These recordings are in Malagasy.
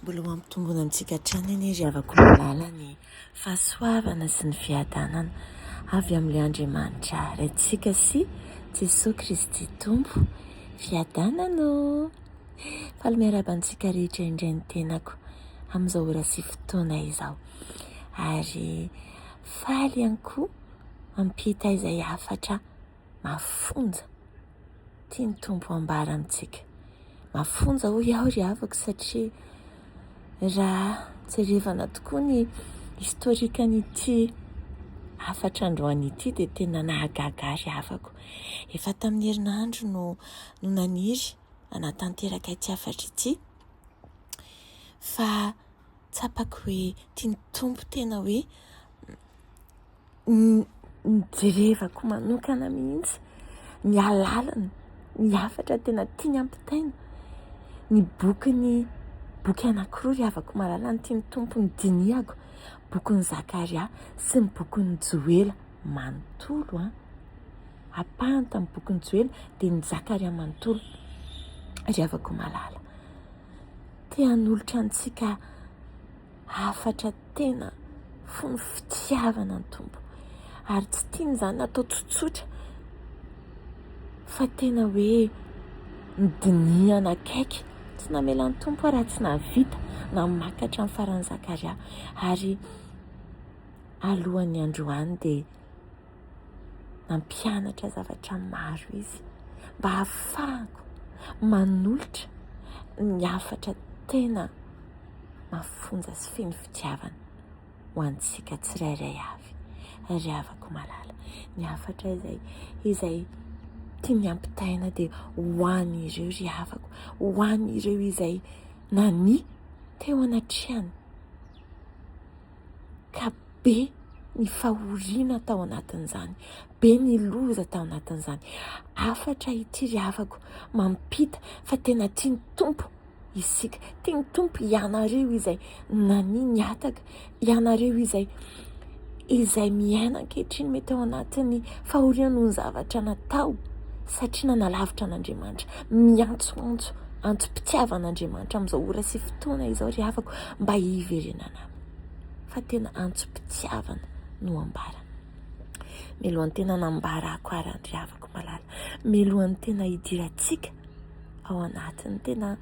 Mbola mampitombona antsika hatrany anie ry havako malala ny fahasoavana sy ny fiadanana avy amin'ilay Andriamanitra raintsika sy Jesosy Kristy tompo fiadanana o. Faly miarabantsika rehetra indray ny tenako amin'izao ora sy fotoana izao, ary faly ihany koa mampita izay hafatra mafonja tia ny tompo ambara amintsika. Mafonja ho iaho ry havako satria raha jerevana tokoa ny historikan'ity hafatra androany ity dia tena nahagaga ry havako. Efa tamin'ny herinandro no naniry anatanteraka ity hafatra ity, fa tsapako hoe tia ny tompo tena hoe nijerevako manokana mihitsy ny alalana, ny hafatra tena tia ny ampitaina, ny boky anankiroa ry havako malala ny tia ny tompo ny dinihako, bokin'ny Zakaria sy ny bokin'ny Joela manontolo. Apahany tamin'ny bokin'ny Joela dia ny Zakaria manontolo ry havako malala. Tia hanolotra antsika hafatra tena fony fitiavana ny tompo, ary tsy tiany izany atao tsotsotra fa tena hoe nidinihana akaiky. Tsy namela ny tompo raha tsy nahavita namakatra ny faran'ny Zakaria, ary alohan'ny androany dia nampianatra zavatra maro izy mba hahafahako manolotra ny hafatra tena mafonja sy feno fitiavana ho antsika tsirairay avy. Ry havako malala, ny hafatra izay tia ny ampitaina dia ho an'ireo ry havako, ho an'ireo izay nani teo anatrehany ka be ny fahoriana tao anatin'izany, be ny loza tao anatin'izany. Hafatra ity ry havako mampita fa tena tia ny tompo isika, tia ny tompo ianareo izay nani niataka, ianareo izay miaina ankehitriny mety ao anatin'ny fahoriana noho ny zavatra natao, satria nanalavitra an'Andriamanitra, miantsoantso antso-pitiavan'Andriamanitra amin'izao ora sy fotoana izao ry havako mba hiverenana aminy, fa tena antso-pitiavana no ambara. Mialohan'ny tena nambarako arany ry havako malala, mialohan'ny tena hidirantsika ao anatin'ny tena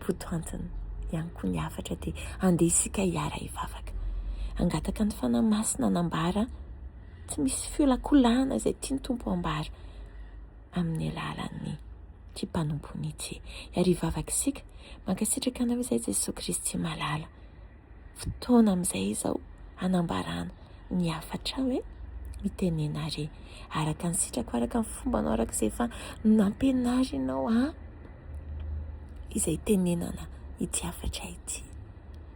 botoantiny ihany koa ny hafatra dia andeha isika hiara hivavaka, angataka ny fanahy masina nambara, tsy misy fiolakolana izay tia ny tompo ambara amin'ny alalan'ny ty mpanompony ity. Hiara hivavaka isika mankasitraka anao izay Jesosy Kristy malala, fotoana amin'izay izao hanambarana ny hafatra hoe mitenena re, araka ny sitrako, araka ny fombanao, araka izay efa nampianarinao izay tenenana ity hafatra ity,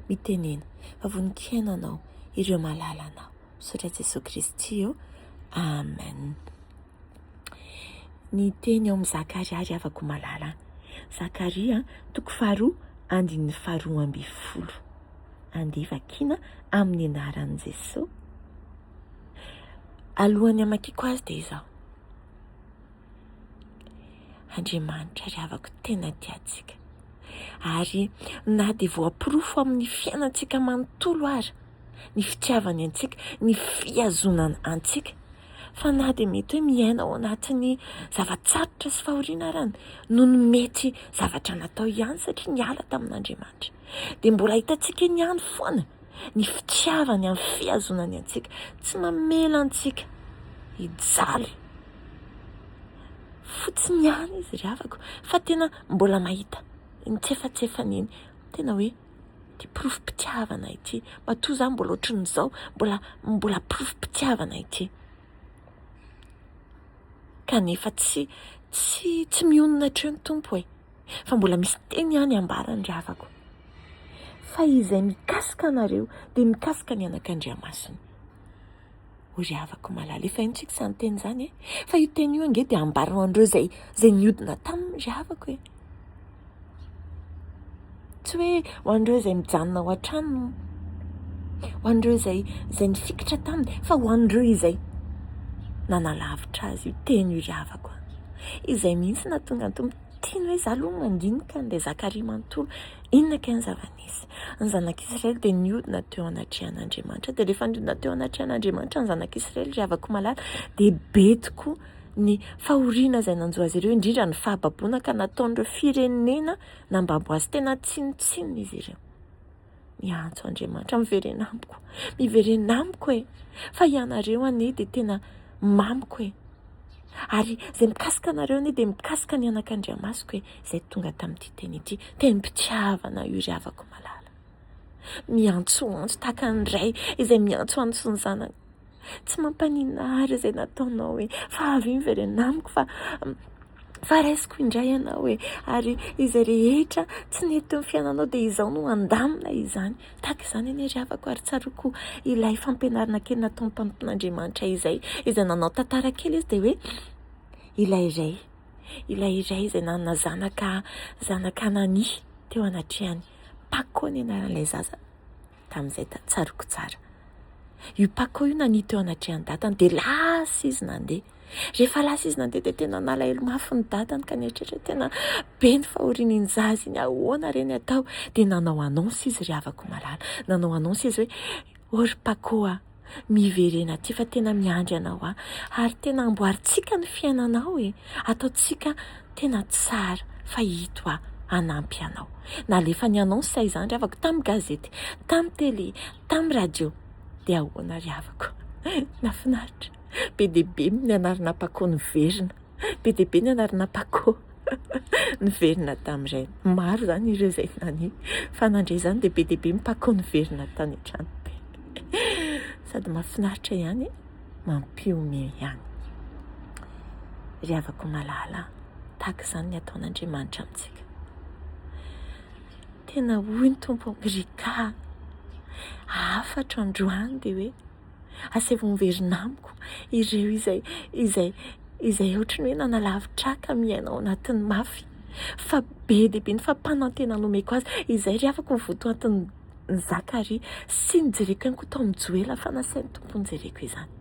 mitenena fa voninkainanao ireo malalanao. Sotra Jesosy Kristy eo, amen. Ny teny eo amin'ny Zakaria ry havako malala, Zakaria 2:12 andeha vakiana amin'ny anaran'i Jesosy. Alohan'ny hamakiko azy dia izao: Andriamanitra ry havako tena tiantsika, ary na dia voaporofo amin'ny fiainantsika manontolo ary ny fitiavany antsika, ny fiazonana antsika, fa na dia mety hoe miaina ao anatin'ny zavatsarotra sy fahoriana arany no ny mety zavatra natao ihany, satria niala tamin'Andriamanitra, dia mbola hitantsika eny ihany foana ny fitiavany amin'ny fiazonany antsika, tsy mamela antsika hijaly fotsiny ihany izy ry havako, fa tena mbola mahita ny tsefatsefany eny, tena hoe ty porofo-pitiavana ity, matoa izany mbola ohatran'izao, mbola porofo-pitiavana ity, kanefa tsy mionona hatreo ny tompo fa mbola misy teny ihany ambarany ry havako, fa izay mikasika anareo dia mikasika ny anak'Andriamasiny. Ry havako malala, efa intsika izany teny izany fa io teny io ange dia ambarao andreo izay niodina taminy ry havako tsy hoe ho andreo izay mijanona ao an-trano, ho andreo izay nifikitra taminy, fa ho andreo izay nanalavitra azy io teny io ry havako, izay mihitsy nahatonga ny tompo tiany hoe zaloha mandinika n'ilay Zakaria manontolo inona ka ny zava-nisy. Ny zanak'Israely dia niodina teo anatrehan'Andriamanitra, dia rehefa niodina teo anatrehan'Andriamanitra ny zanak'Israely ry havako malala dia be tokoa ny fahoriana izay nanjo azy ireo, indrindra ny fahababoana ka nataon'ireo firenena nambabo azy tena tsinotsinona izy ireo. Miantso Andriamanitra, miverena amiko e, fa ianareo anie dia tena mamiko e, ary izay mikasika anareo anie dia mikasika ny anak'Andriamasiko e, izay tonga tamin'ity teny ity, tenim-pitiavana io ry havako malala. Miantsoantso tahaka ny ray izay miantsoantso ny zanany, tsy mampaninahary izay nataonao e, fa avy miverena amiko fa raisiko indray ianao e, ary izay rehetra tsy nety teo amin'ny fiainanao dia izao no andamina izany. Tahaka izany anie ry havako, ary tsaroako ilay fampianarana kely nataon'ny mpanompony'Andriamanitra izay nanao tantara kely izy dia hoe ilay iray izay nanana zanak'Anani teo anatrehany, Pako ny anaran'ilay zaza tamin'izay tsaroako tsara. Io Pako io nani teo anatrehan'ny dadany dia lasa izy nandeha. Rehefa lasa izy nandeha dia tena nalahelo mafy ny dadany ka nietrehitra tena be ny fahorian'iny zaza iny, ahoana reny atao. Dia nanao annonce izy ry havako malala, nanao annonce izy hoe ory Pako miverena aty fa tena miandry anao ary tena amboarintsika ny fiainanao e, ataontsika tena tsara fa hito hanampy anao. Nalefa ny annonce izany ry havako tamin'ny gazety, tamin'ny télé, tamin'ny radio, dia ahoana ry havako nafinaritra. Be dia be ny anarana Pako niverina, be dia be ny anarana Pako niverina tamin'iray. Maro izany ireo izay nani, fa nandray izany dia be dia be ny Pako niverina tany an-trano. Sady mahafinaritra ihany, mampihomehy ihany. Ry havako malala, tahaka izany ny ataon'Andriamanitra amintsika. Tena hoy ny tompo Rica, afatra androany dia hoe asehvo miverina amiko ireo izay ohatrany hoe nanalavitra miainao anatin'ny mafy, fa be dia be ny fampanantenana nomeko azy. Izay ry havako votoatin'ny Zakaria sy nijereko ihany koa tao amin'ny Joela fa nasain'ny tompo nijereko izany.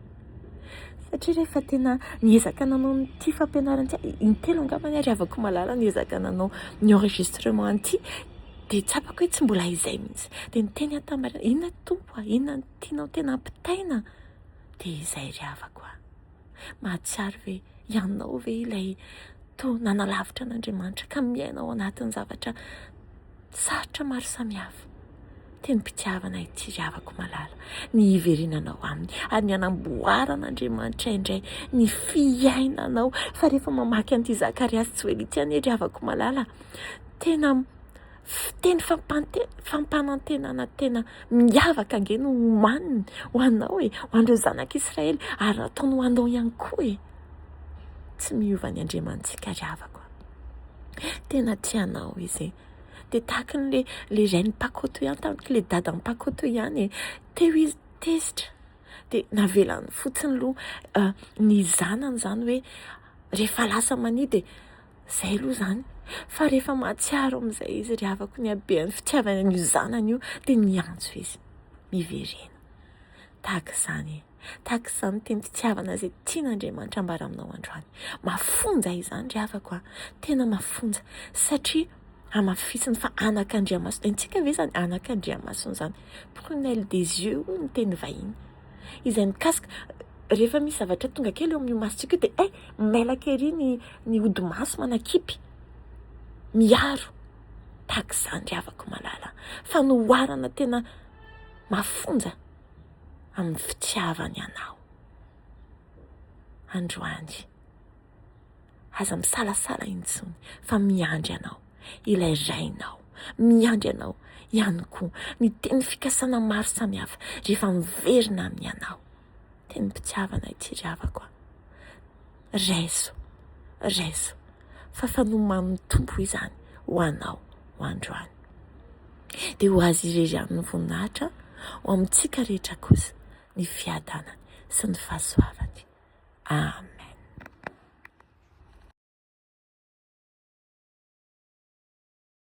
Satria rehefa tena niezaka nanao n'ity fampianarana ity, intelo angambany ry havako malala niezaka nanao ny enregistrement ity, dia tsapako hoe tsy mbola izay mihitsy. Dia niteny an-tamarina, inona tompo inona tianao tena ampitaina? Dia izay ry havako mahatsiaro ve ianao ve ilay to nanalavitra an'Andriamanitra ka miainao anatin'ny zavatra sarotra maro samihafa. Tenim-pitiavana ity ry havako malala, ny hiverenanao aminy ary ny hanamboaran'Andriamanitra indray ny fiainanao. Fa rehefa mamaky an'ity Zakaria sy Joely ity anie ry havako malala, tena teny fampanantenana tena miavaka ange no homaniny ho anao e, ho an'ireo zanak'Israely, ary nataony ho anao ihany koa e. Tsy miova ny Andriamantsika ry havako, tena tianao izy. Dia tahaka ny le rainy Pakoto ihany tamin'ilay le dadan'ny Pakoto ihany e, teo izy tezitra dia navelany fotsiny aloha ny zanany izany hoe rehefa lasa mania dia izay aloha izany. Fa rehefa mahatsiaro amin'izay izy ry havako ny habean'ny fitiavana an'io zanany io dia miantso izy, miverena. Tahaka izany tenim-pitiavana izay tian'Andriamanitra ambara aminao androany. Mafonja izany ry havako, tena mafonja, satria amafisiny fa anak'Andriamasina. Antsika ve izany anak'Andriamasina izany? Prunelle des yeux ny teny vahiny. Izay mikasika rehefa misy zavatra tonga kely eo amin'io masontsika dia mailaka ery ny odi-maso manakipy, miaro. Tahaka izany ry havako malala, fanoharana tena mafonja amin'ny fitiavany anao. Androany aza misalasala intsony fa miandry anao, ilay rainao miandry anao ihany koa. Ny teny fikasana maro samihafa rehefa miverina amin'ny anao. Tenim-pitiavana ity ry havako, raiso fa fanoman'ny tompo izany ho anao ho androany. Dia ho azy irery amin'ny voninahitra, ho amintsika rehetra kosa ny fiadanany sy ny fahasoavany. Amen.